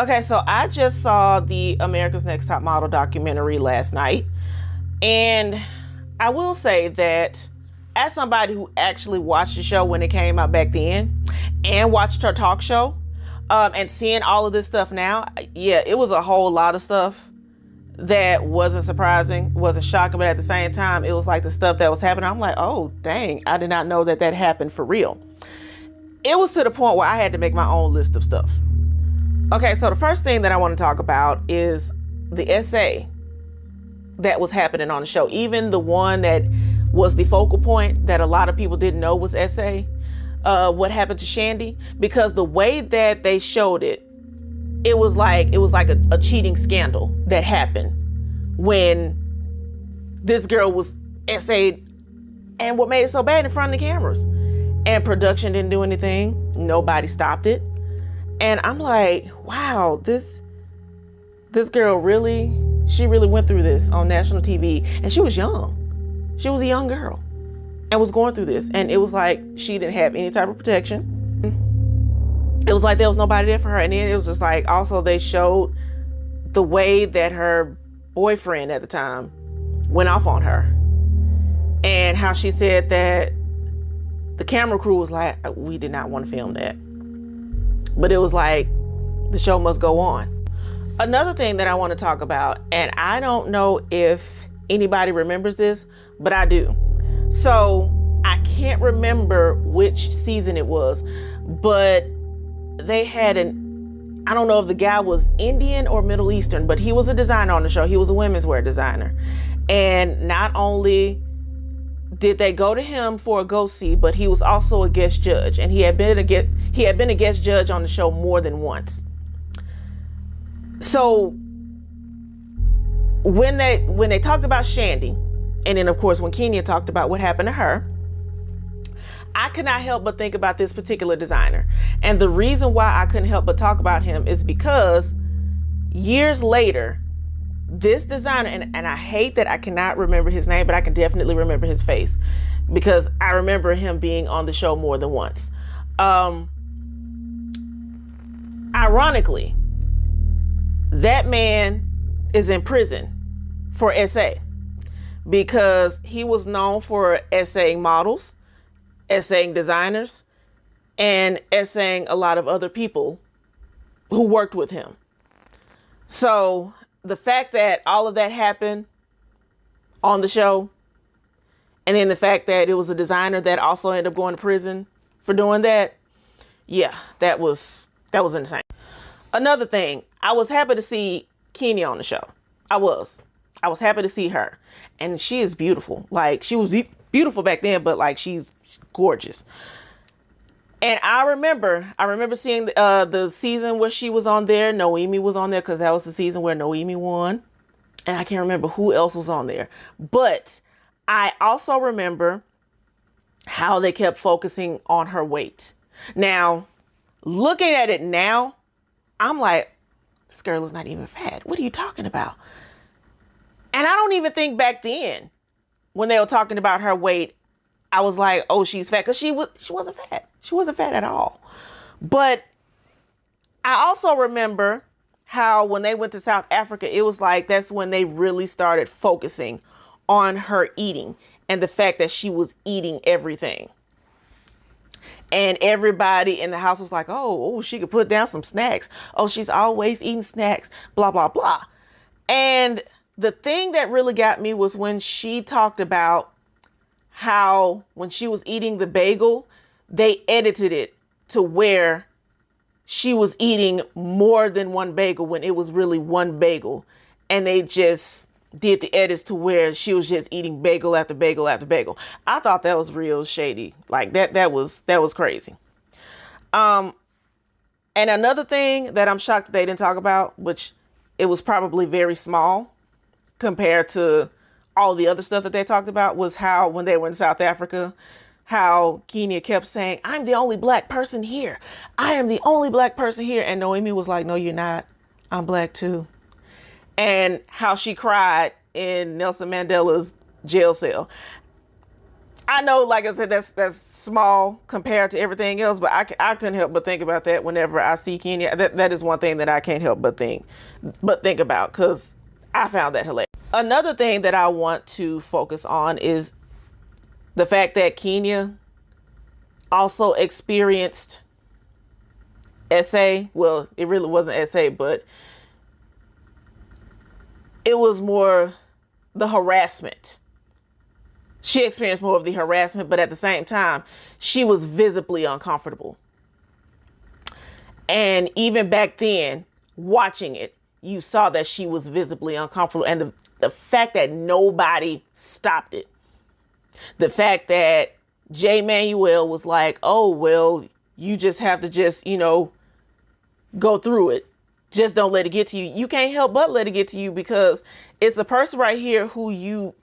Okay, so I just saw the America's Next Top Model documentary last night. And I will say that as somebody who actually watched the show when it came out back then and watched her talk show, and seeing all of this stuff now, yeah, it was a whole lot of stuff that wasn't surprising, wasn't shocking, but at the same time, it was like the stuff that was happening. I'm like, oh, dang, I did not know that that happened for real. It was to the point where I had to make my own list of stuff. Okay, so the first thing that I want to talk about is the essay that was happening on the show. Even the one that was the focal point that a lot of people didn't know was essay. What happened to Shandy? Because the way that they showed it, it was like a cheating scandal that happened when this girl was essayed, and what made it so bad in front of the cameras. And production didn't do anything. Nobody stopped it. And I'm like, wow, this girl really, she really went through this on national TV. And she was young. She was a young girl and was going through this. And it was like she didn't have any type of protection. It was like there was nobody there for her. And then it was just like, also they showed the way that her boyfriend at the time went off on her. And how she said that the camera crew was like, we did not want to film that. But it was like, the show must go on. Another thing that I want to talk about, and I don't know if anybody remembers this, but I do. So I can't remember which season it was, but they had I don't know if the guy was Indian or Middle Eastern, but he was a designer on the show. He was a women's wear designer. And not only did they go to him for a go-see, but he was also a guest judge, and he had been a guest judge on the show more than once. So when they talked about Shandy, and then of course when Kenya talked about what happened to her, I could not help but think about this particular designer. And the reason why I couldn't help but talk about him is because years later, this designer, and I hate that I cannot remember his name, but I can definitely remember his face because I remember him being on the show more than once. Ironically, that man is in prison for SA because he was known for essaying models, essaying designers, and essaying a lot of other people who worked with him. So the fact that all of that happened on the show, and then the fact that it was a designer that also ended up going to prison for doing that, yeah, that was insane. Another thing, I was happy to see Kenya on the show. I was happy to see her, and she is beautiful. Like, she was beautiful back then, but like she's gorgeous. And I remember seeing the season where she was on there. Noemi was on there because that was the season where Noemi won. And I can't remember who else was on there. But I also remember how they kept focusing on her weight. Now, looking at it now, I'm like, this girl is not even fat. What are you talking about? And I don't even think back then, when they were talking about her weight, I was like, oh, she's fat. Because she wasn't fat. She wasn't fat at all. But I also remember how when they went to South Africa, it was like that's when they really started focusing on her eating and the fact that she was eating everything. And everybody in the house was like, oh, she could put down some snacks. Oh, she's always eating snacks, blah, blah, blah. And the thing that really got me was when she talked about how when she was eating the bagel, they edited it to where she was eating more than one bagel when it was really one bagel. And they just did the edits to where she was just eating bagel after bagel after bagel. I thought that was real shady. Like that was crazy. And another thing that I'm shocked that they didn't talk about, which it was probably very small compared to all the other stuff that they talked about, was how when they were in South Africa, how Kenya kept saying, I'm the only black person here. I am the only black person here. And Noemi was like, no, you're not. I'm black too. And how she cried in Nelson Mandela's jail cell. I know, like I said, that's small compared to everything else, but I couldn't help but think about that whenever I see Kenya. That is one thing that I can't help but think about, because I found that hilarious. Another thing that I want to focus on is the fact that Kenya also experienced SA. Well, it really wasn't SA, but it was more the harassment. She experienced more of the harassment, but at the same time, she was visibly uncomfortable. And even back then, watching it, you saw that she was visibly uncomfortable. And the fact that nobody stopped it. The fact that Jay Manuel was like, oh, well, you just have to just, go through it. Just don't let it get to you. You can't help but let it get to you, because it's the person right here who you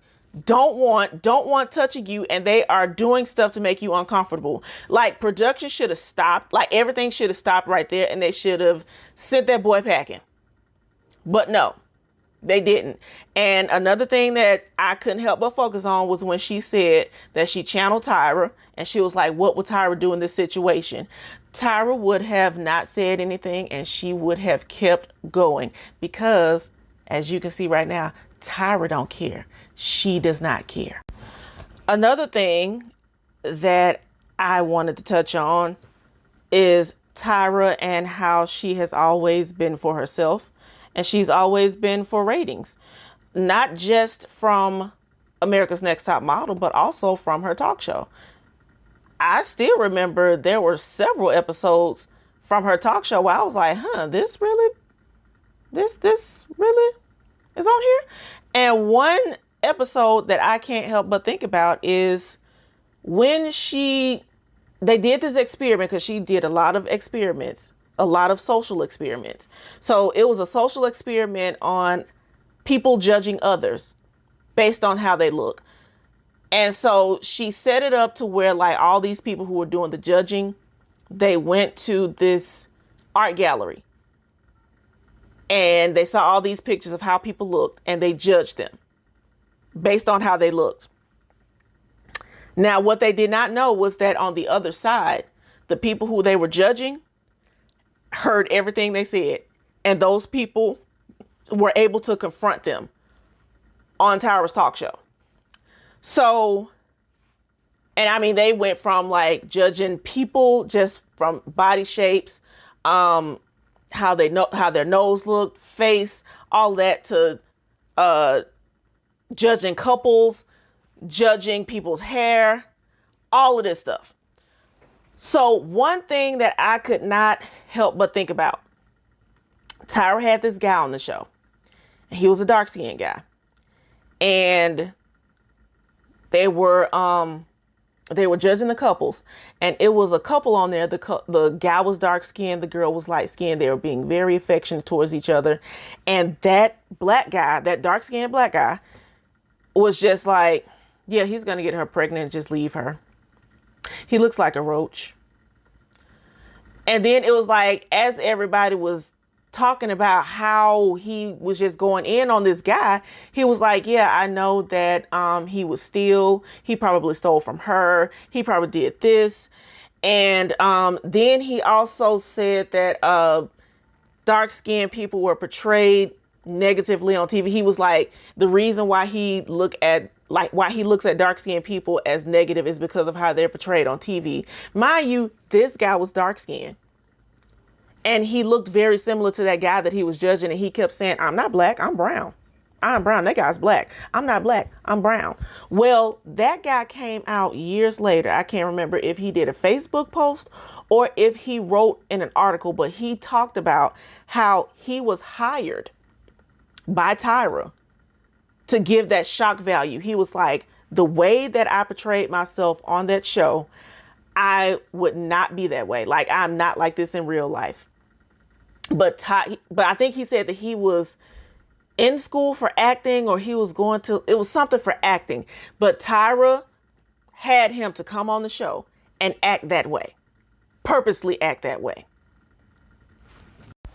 don't want touching you, and they are doing stuff to make you uncomfortable. Like, production should have stopped. Like, everything should have stopped right there, and they should have sent that boy packing. But no, they didn't. And another thing that I couldn't help but focus on was when she said that she channeled Tyra, and she was like, what would Tyra do in this situation? Tyra would have not said anything, and she would have kept going, because as you can see right now, Tyra don't care. She does not care. Another thing that I wanted to touch on is Tyra and how she has always been for herself, and she's always been for ratings, not just from America's Next Top Model, but also from her talk show. I still remember there were several episodes from her talk show where I was like, this really is on here. And one episode that I can't help but think about is when they did this experiment, because she did a lot of experiments, a lot of social experiments. So it was a social experiment on people judging others based on how they look. And so she set it up to where, like, all these people who were doing the judging, they went to this art gallery and they saw all these pictures of how people looked, and they judged them based on how they looked. Now, what they did not know was that on the other side, the people who they were judging heard everything they said, and those people were able to confront them on Tyra's talk show. So, and I mean, they went from like judging people just from body shapes, how their nose looked, face, all that, to judging couples, judging people's hair, all of this stuff. So one thing that I could not help but think about, Tyra had this guy on the show, and he was a dark-skinned guy, and they were judging the couples, and it was a couple on there. The guy was dark-skinned, the girl was light-skinned. They were being very affectionate towards each other, and that black guy, that dark-skinned black guy, was just like, yeah, he's gonna get her pregnant and just leave her. He looks like a roach. And then it was like, as everybody was talking about how he was just going in on this guy, he was like, yeah, I know that he probably stole from her, he probably did this. And then he also said that dark-skinned people were portrayed negatively on TV. He was like, the reason why he looks at dark-skinned people as negative is because of how they're portrayed on TV. Mind you, this guy was dark-skinned, and he looked very similar to that guy that he was judging, and he kept saying, I'm not black, I'm brown. I'm brown. That guy's black. I'm not black, I'm brown. Well, that guy came out years later. I can't remember if he did a Facebook post or if he wrote in an article, but he talked about how he was hired by Tyra to give that shock value. He was like, the way that I portrayed myself on that show, I would not be that way. Like, I'm not like this in real life. But I think he said that he was in school for acting, or he was it was something for acting. But Tyra had him to come on the show and act that way, purposely act that way.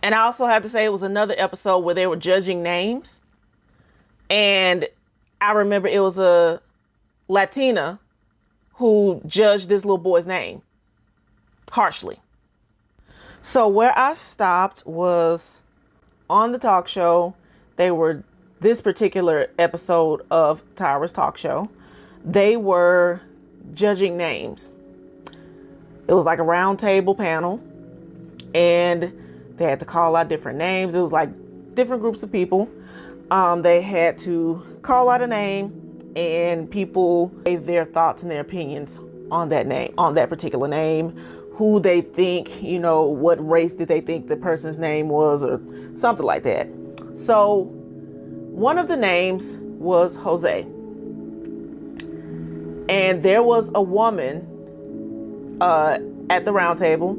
And I also have to say, it was another episode where they were judging names. And I remember it was a Latina who judged this little boy's name harshly. So where I stopped was on the talk show. This particular episode of Tyra's talk show, they were judging names. It was like a round table panel, and they had to call out different names. It was like different groups of people. They had to call out a name, and people gave their thoughts and their opinions on that name, on that particular name, who they think, what race did they think the person's name was, or something like that. So one of the names was Jose. And there was a woman at the round table.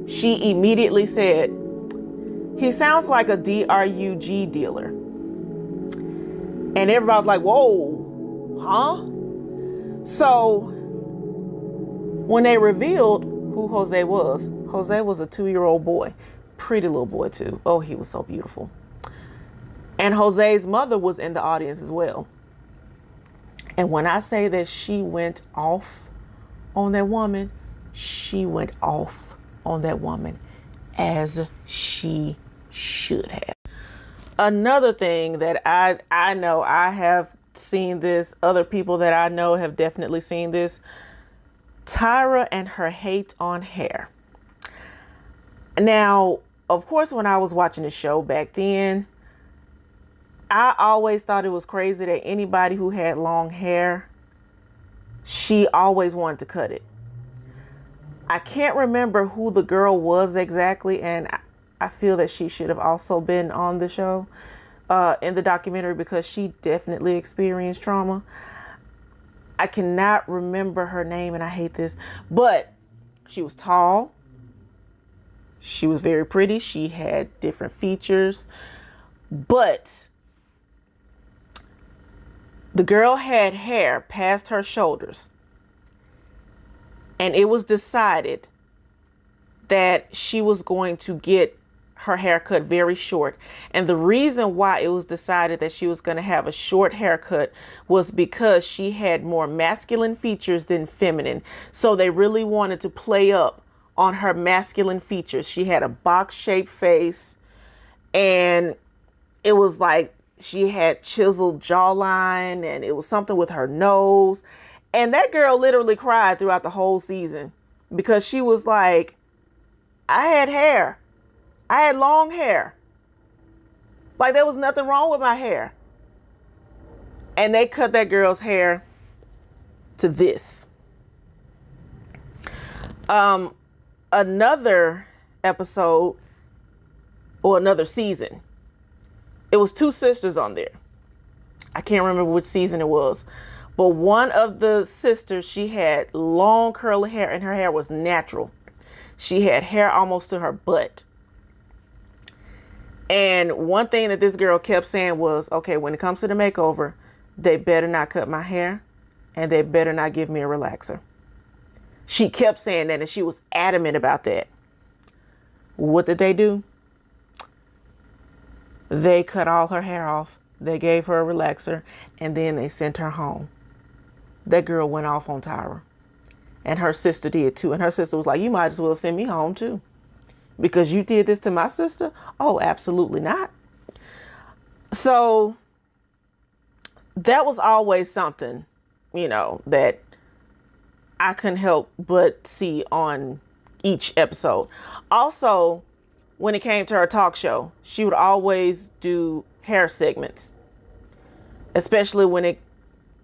She immediately said, "He sounds like a DRUG dealer." And everybody was like, "Whoa, huh?" So when they revealed who Jose was a 2-year-old boy. Pretty little boy too. Oh, he was so beautiful. And Jose's mother was in the audience as well. And when I say that she went off on that woman, she went off on that woman as she should have. Another thing that I know, I have seen this, other people that I know have definitely seen this, Tyra and her hate on hair. Now, of course, when I was watching the show back then, I always thought it was crazy that anybody who had long hair, she always wanted to cut it. I can't remember who the girl was exactly, and I feel that she should have also been on the show, in the documentary, because she definitely experienced trauma. I cannot remember her name, and I hate this, but she was tall. She was very pretty. She had different features, but the girl had hair past her shoulders, and it was decided that she was going to get her haircut very short. And the reason why it was decided that she was going to have a short haircut was because she had more masculine features than feminine. So they really wanted to play up on her masculine features. She had a box-shaped face, and it was like she had chiseled jawline, and it was something with her nose. And that girl literally cried throughout the whole season because she was like, I had hair. I had long hair. Like, there was nothing wrong with my hair. And they cut that girl's hair to this. Another episode, or another season, it was 2 sisters on there. I can't remember which season it was. But one of the sisters, she had long curly hair, and her hair was natural. She had hair almost to her butt. And one thing that this girl kept saying was, okay, when it comes to the makeover, they better not cut my hair, and they better not give me a relaxer. She kept saying that, and she was adamant about that. What did they do? They cut all her hair off. They gave her a relaxer, and then they sent her home. That girl went off on Tyra. And her sister did too. And her sister was like, you might as well send me home too, because you did this to my sister? Oh, absolutely not. So that was always something, that I couldn't help but see on each episode. Also, when it came to her talk show, she would always do hair segments, especially when it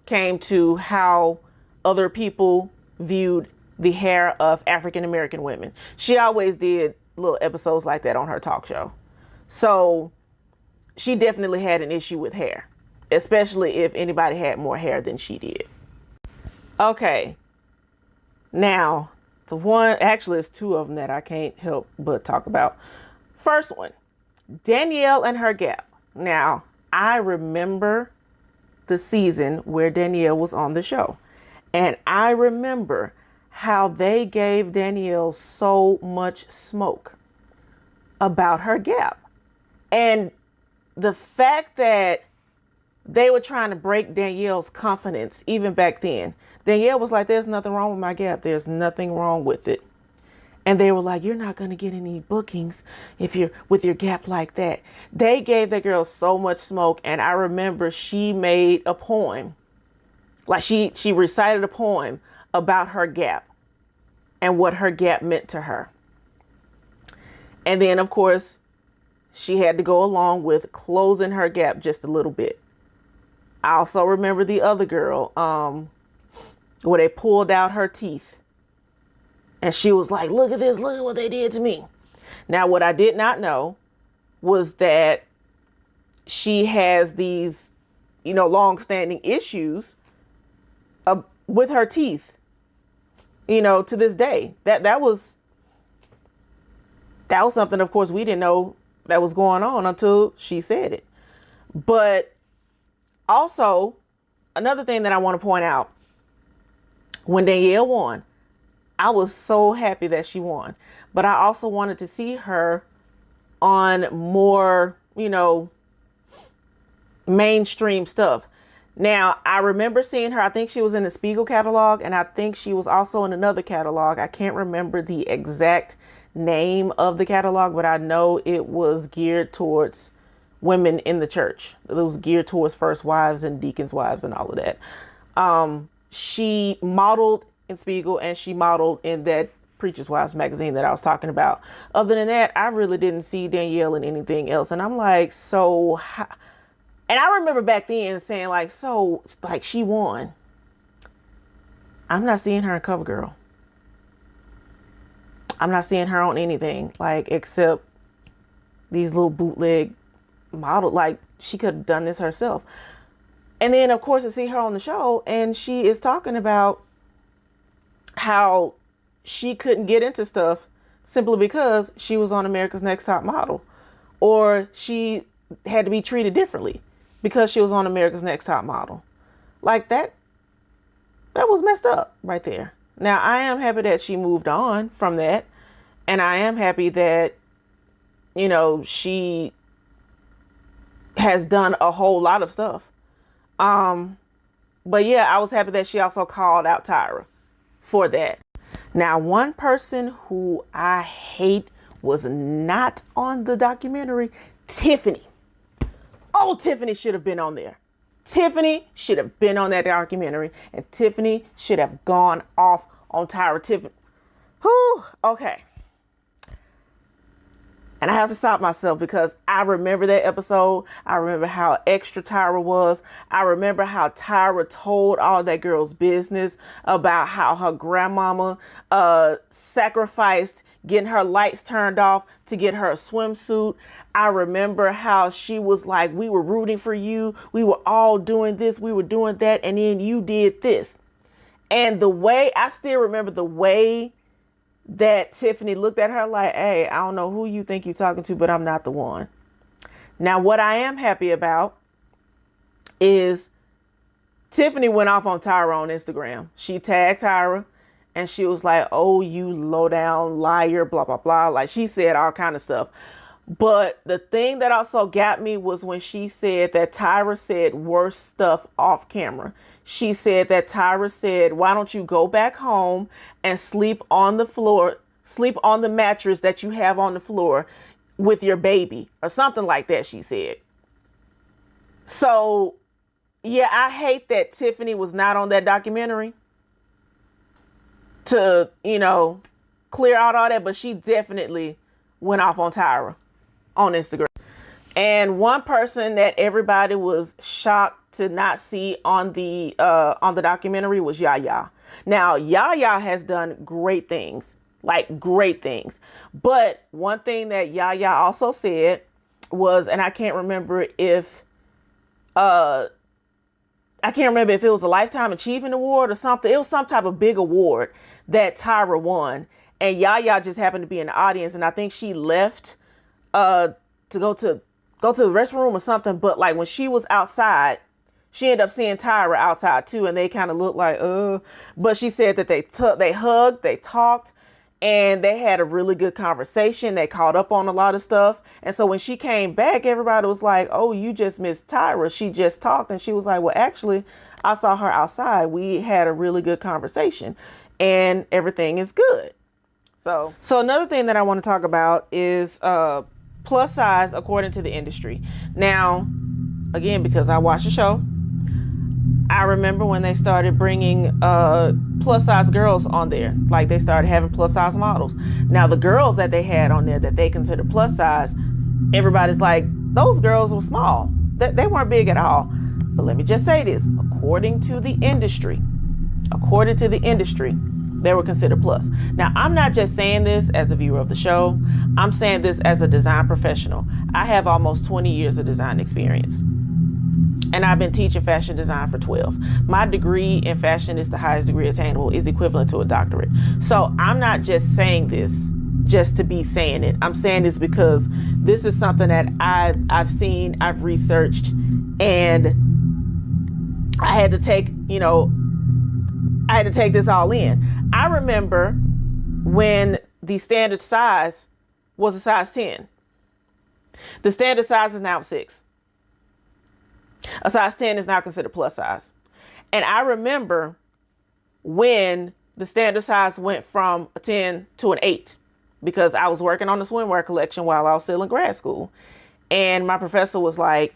came to how other people viewed the hair of African American women. She always did little episodes like that on her talk show. So she definitely had an issue with hair, especially if anybody had more hair than she did. Okay. Now, the one, actually it's 2 of them that I can't help but talk about. First one, Danielle and her gap. Now, I remember the season where Danielle was on the show, and I remember how they gave Danielle so much smoke about her gap. And the fact that they were trying to break Danielle's confidence even back then. Danielle was like, there's nothing wrong with my gap. There's nothing wrong with it. And they were like, you're not going to get any bookings if you're with your gap like that. They gave that girl so much smoke. And I remember she made a poem. Like she recited a poem about her gap and what her gap meant to her. And then, of course, she had to go along with closing her gap just a little bit. I also remember the other girl, where they pulled out her teeth. And she was like, look at this, look at what they did to me. Now, what I did not know was that she has these, long-standing issues with her teeth, to this day. That was something, of course, we didn't know that was going on until she said it. But also, another thing that I want to point out, when Danielle won, I was so happy that she won, but I also wanted to see her on more, mainstream stuff. Now, I remember seeing her. I think she was in the Spiegel catalog, and I think she was also in another catalog. I can't remember the exact name of the catalog, but I know it was geared towards women in the church. It was geared towards first wives and deacons' wives and all of that. She modeled in Spiegel, and she modeled in that Preacher's Wives magazine that I was talking about. Other than that, I really didn't see Danielle in anything else. And I'm like, and I remember back then saying like, she won. I'm not seeing her in CoverGirl. I'm not seeing her on anything, except these little bootleg model. Like, she could have done this herself. And then, of course, to see her on the show, and she is talking about how she couldn't get into stuff simply because she was on America's Next Top Model, or she had to be treated differently because she was on America's Next Top Model. Like that was messed up right there. Now, I am happy that she moved on from that. And I am happy that, she has done a whole lot of stuff. But yeah, I was happy that she also called out Tyra for that. Now, one person who I hate was not on the documentary, Tiffany. Oh, Tiffany should have been on there. Tiffany should have been on that documentary, and Tiffany should have gone off on Tyra. Tiffany. Whew, okay. And I have to stop myself because I remember that episode. I remember how extra Tyra was. I remember how Tyra told all that girl's business about how her grandmama sacrificed getting her lights turned off to get her a swimsuit. I remember how she was like, we were rooting for you. We were all doing this. We were doing that. And then you did this. And I still remember the way that Tiffany looked at her like, hey, I don't know who you think you're talking to, but I'm not the one. Now, what I am happy about is Tiffany went off on Tyra on Instagram. She tagged Tyra and she was like, oh, you low down liar, blah, blah, blah. Like, she said all kind of stuff. But the thing that also got me was when she said that Tyra said worse stuff off camera. She said that Tyra said, why don't you go back home and sleep on the floor, sleep on the mattress that you have on the floor with your baby, or something like that, she said. So, yeah, I hate that Tiffany was not on that documentary to, clear out all that, but she definitely went off on Tyra on Instagram. And one person that everybody was shocked to not see on the documentary was Yaya. Now, Yaya has done great things, like great things. But one thing that Yaya also said was, and I can't remember if it was a Lifetime Achievement Award or something. It was some type of big award that Tyra won. And Yaya just happened to be in the audience. And I think she left to go to the restroom or something. But like when she was outside, she ended up seeing Tyra outside too. And they kind of looked like, but she said that they hugged, they talked, and they had a really good conversation. They caught up on a lot of stuff. And so when she came back, everybody was like, oh, you just missed Tyra. She just talked. And she was like, well, actually, I saw her outside. We had a really good conversation and everything is good. So another thing that I want to talk about is plus size according to the industry. Now, again, because I watched the show, I remember when they started bringing plus size girls on there. Like they started having plus size models. Now the girls that they had on there that they considered plus size, everybody's like, those girls were small. They weren't big at all. But let me just say this, according to the industry, they were considered plus. Now, I'm not just saying this as a viewer of the show. I'm saying this as a design professional. I have almost 20 years of design experience. And I've been teaching fashion design for 12. My degree in fashion is the highest degree attainable, is equivalent to a doctorate. So I'm not just saying this just to be saying it. I'm saying this because this is something that I've seen, I've researched, and I had to take this all in. I remember when the standard size was a size 10. The standard size is now 6. A size 10 is now considered plus size. And I remember when the standard size went from a 10 to an 8, because I was working on the swimwear collection while I was still in grad school. And my professor was like,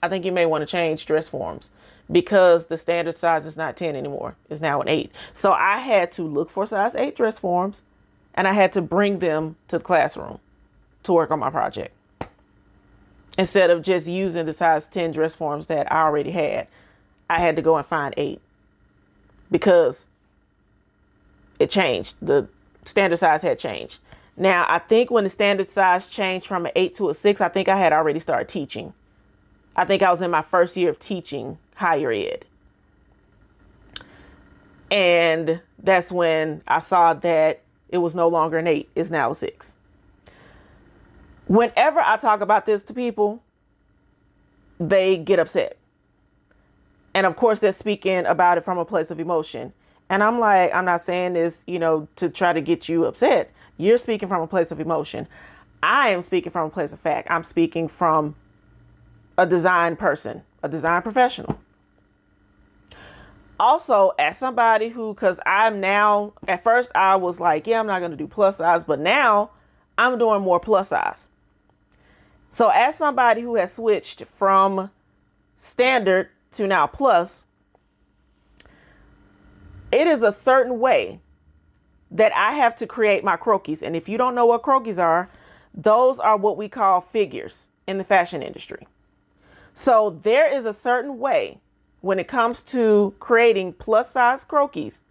I think you may want to change dress forms because the standard size is not 10 anymore. It's now an 8. So I had to look for size 8 dress forms and I had to bring them to the classroom to work on my project. Instead of just using the size 10 dress forms that I already had, I had to go and find 8 because it changed. The standard size had changed. Now, I think when the standard size changed from an 8 to a 6, I think I had already started teaching. I think I was in my first year of teaching higher ed. And that's when I saw that it was no longer an 8, it's now a 6. Whenever I talk about this to people, they get upset. And of course, they're speaking about it from a place of emotion. And I'm like, I'm not saying this, to try to get you upset. You're speaking from a place of emotion. I am speaking from a place of fact. I'm speaking from a design person, a design professional. Also, as somebody who, because I'm now, at first I was like, yeah, I'm not going to do plus size, but now I'm doing more plus size. So as somebody who has switched from standard to now plus, it is a certain way that I have to create my croquis. And if you don't know what croquis are, those are what we call figures in the fashion industry. So there is a certain way when it comes to creating plus size croquis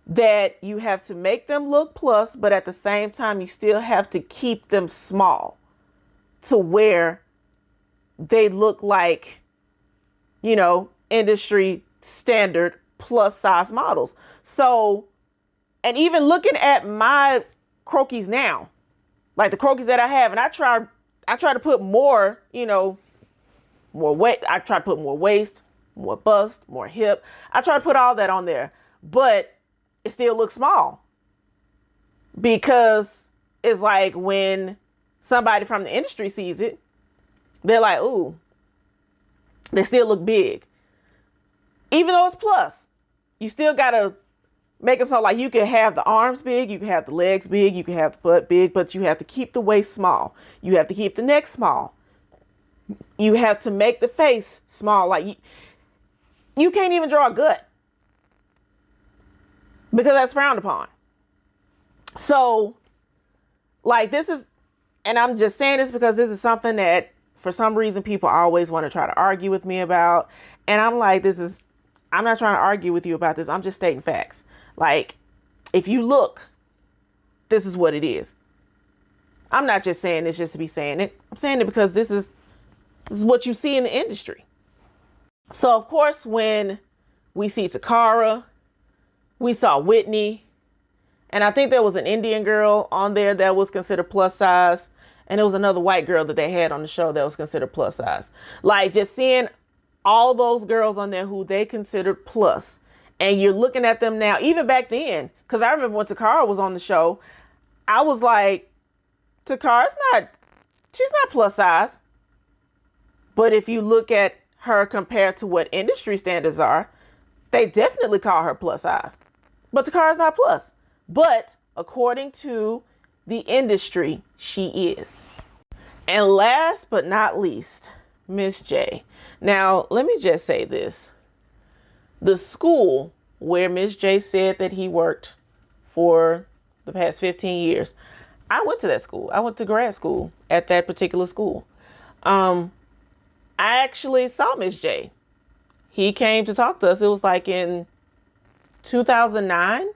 that you have to make them look plus, but at the same time, you still have to keep them small to where they look like, industry standard plus size models. So, and even looking at my croquis now, like the croquis that I have, and I try to put more, more weight. I try to put more waist, more bust, more hip. I try to put all that on there, but it still looks small because it's like when somebody from the industry sees it, they're like, ooh, they still look big. Even though it's plus, you still got to make them so like you can have the arms big, you can have the legs big, you can have the butt big, but you have to keep the waist small. You have to keep the neck small. You have to make the face small. Like you can't even draw a gut because that's frowned upon. So like this is, and I'm just saying this because this is something that for some reason people always want to try to argue with me about. And I'm like, I'm not trying to argue with you about this. I'm just stating facts. Like, if you look, this is what it is. I'm not just saying this just to be saying it. I'm saying it because this is what you see in the industry. So, of course, when we see Takara, we saw Whitney, and I think there was an Indian girl on there that was considered plus size. And there was another white girl that they had on the show that was considered plus size. Like just seeing all those girls on there who they considered plus, and you're looking at them now, even back then, because I remember when Takara was on the show, I was like, she's not plus size. But if you look at her compared to what industry standards are, they definitely call her plus size. But Takara is not plus. But according to the industry, she is. And last but not least, Miss J. Now, let me just say this. The school where Miss J said that he worked for the past 15 years, I went to that school. I went to grad school at that particular school. I actually saw Miss J. He came to talk to us. It was like in 2009.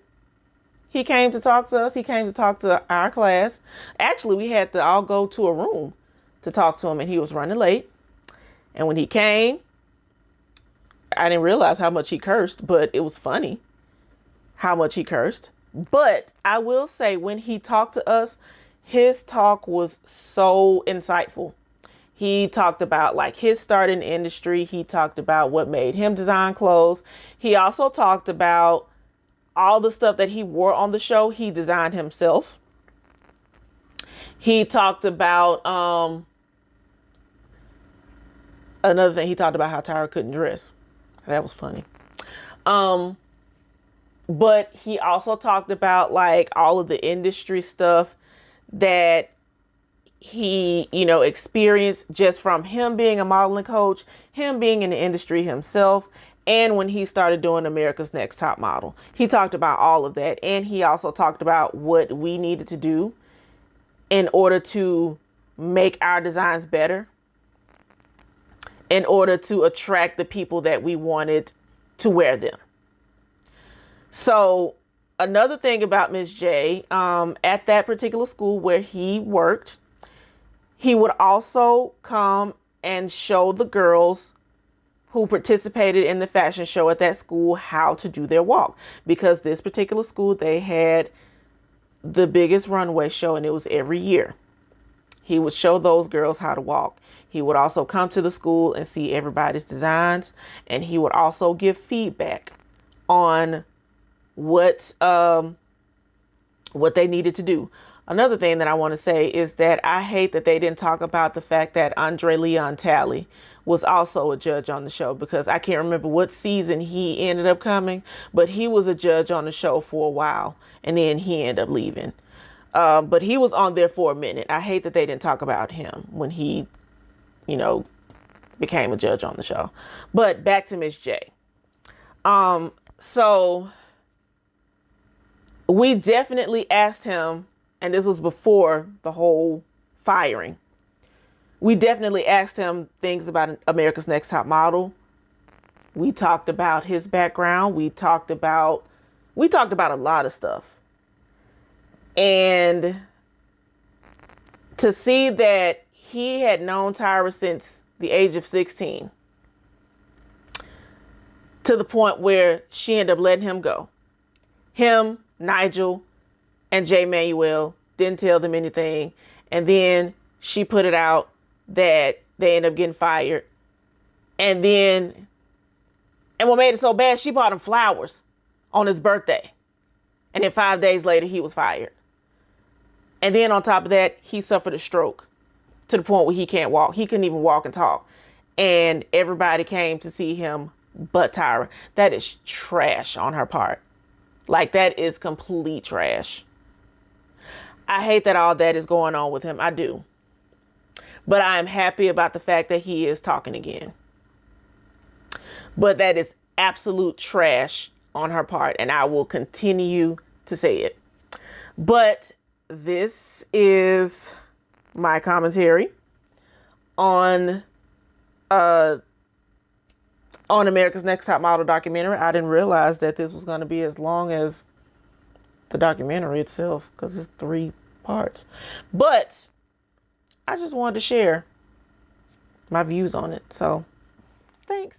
He came to talk to us. He came to talk to our class. Actually, we had to all go to a room to talk to him, and he was running late. And when he came, I didn't realize how much he cursed, but it was funny how much he cursed. But I will say, when he talked to us, his talk was so insightful. He talked about like his start in the industry. He talked about what made him design clothes. He also talked about all the stuff that he wore on the show. He designed himself. He talked about another thing. He talked about how Tyra couldn't dress. That was funny. But he also talked about like all of the industry stuff that he, experienced just from him being a modeling coach, him being in the industry himself, and when he started doing America's Next Top Model. He talked about all of that. And he also talked about what we needed to do in order to make our designs better, in order to attract the people that we wanted to wear them. So another thing about Miss J, at that particular school where he worked, he would also come and show the girls who participated in the fashion show at that school how to do their walk. Because this particular school, they had the biggest runway show, and it was every year. He would show those girls how to walk. He would also come to the school and see everybody's designs, and he would also give feedback on what they needed to do. Another thing that I want to say is that I hate that they didn't talk about the fact that Andre Leon Talley was also a judge on the show, because I can't remember what season he ended up coming, but he was a judge on the show for a while, and then he ended up leaving. But he was on there for a minute. I hate that they didn't talk about him when he, became a judge on the show. But back to Miss J. So we definitely asked him, and this was before the whole firing. We definitely asked him things about America's Next Top Model. We talked about his background. We talked about a lot of stuff. And to see that he had known Tyra since the age of 16, to the point where she ended up letting him go. Him, Nigel, and Jay Manuel didn't tell them anything. And then she put it out that they ended up getting fired. And what made it so bad, she bought him flowers on his birthday. And then 5 days later, he was fired. And then on top of that, he suffered a stroke to the point where he can't walk. He couldn't even walk and talk. And everybody came to see him but Tyra. That is trash on her part. Like, that is complete trash. I hate that all that is going on with him. I do. But I am happy about the fact that he is talking again. But that is absolute trash on her part, and I will continue to say it. But this is my commentary on America's Next Top Model documentary. I didn't realize that this was going to be as long as the documentary itself, because it's 3 parts. But I just wanted to share my views on it. So, thanks.